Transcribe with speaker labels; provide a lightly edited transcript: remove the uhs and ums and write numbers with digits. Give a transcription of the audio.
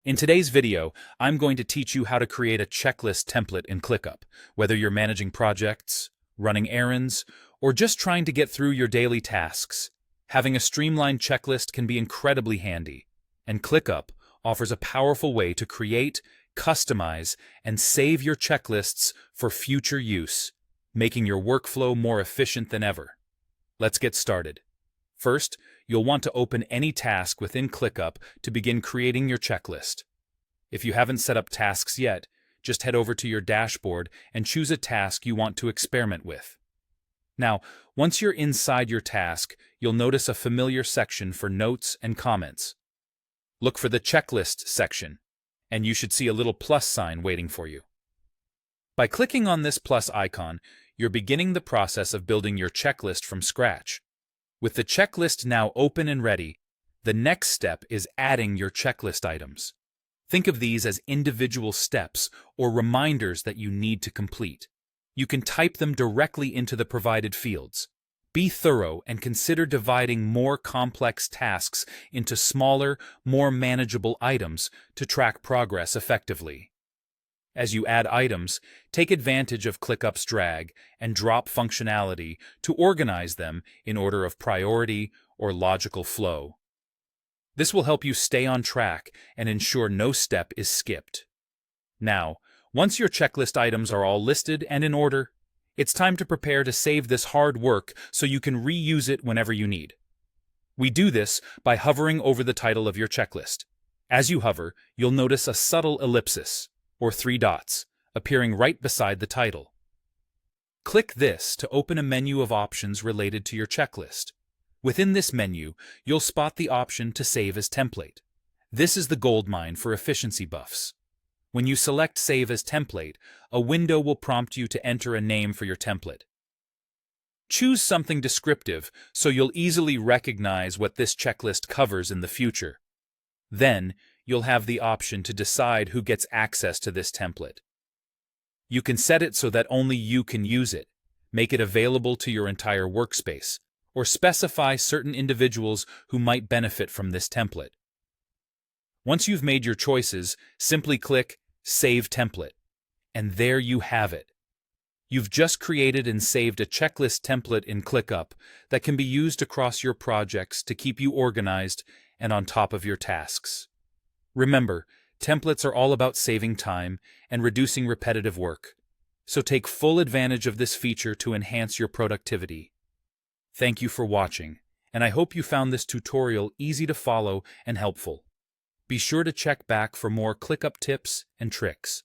Speaker 1: In today's video, I'm going to teach you how to create a checklist template in ClickUp, whether you're managing projects, running errands, or just trying to get through your daily tasks. Having a streamlined checklist can be incredibly handy, and ClickUp offers a powerful way to create, customize, and save your checklists for future use, making your workflow more efficient than ever. Let's get started. First, you'll want to open any task within ClickUp to begin creating your checklist. If you haven't set up tasks yet, just head over to your dashboard and choose a task you want to experiment with. Now, once you're inside your task, you'll notice a familiar section for notes and comments. Look for the Checklist section, and you should see a little plus sign waiting for you. By clicking on this plus icon, you're beginning the process of building your checklist from scratch. With the checklist now open and ready, the next step is adding your checklist items. Think of these as individual steps or reminders that you need to complete. You can type them directly into the provided fields. Be thorough and consider dividing more complex tasks into smaller, more manageable items to track progress effectively. As you add items, take advantage of ClickUp's drag and drop functionality to organize them in order of priority or logical flow. This will help you stay on track and ensure no step is skipped. Now, once your checklist items are all listed and in order, it's time to prepare to save this hard work so you can reuse it whenever you need. We do this by hovering over the title of your checklist. As you hover, you'll notice a subtle ellipsis, or 3 dots, appearing right beside the title. Click this to open a menu of options related to your checklist. Within this menu, you'll spot the option to save as template. This is the goldmine for efficiency buffs. When you select Save as Template, a window will prompt you to enter a name for your template. Choose something descriptive so you'll easily recognize what this checklist covers in the future. Then, you'll have the option to decide who gets access to this template. You can set it so that only you can use it, make it available to your entire workspace, or specify certain individuals who might benefit from this template. Once you've made your choices, simply click Save Template, and there you have it. You've just created and saved a checklist template in ClickUp that can be used across your projects to keep you organized and on top of your tasks. Remember, templates are all about saving time and reducing repetitive work, so take full advantage of this feature to enhance your productivity. Thank you for watching, and I hope you found this tutorial easy to follow and helpful. Be sure to check back for more ClickUp tips and tricks.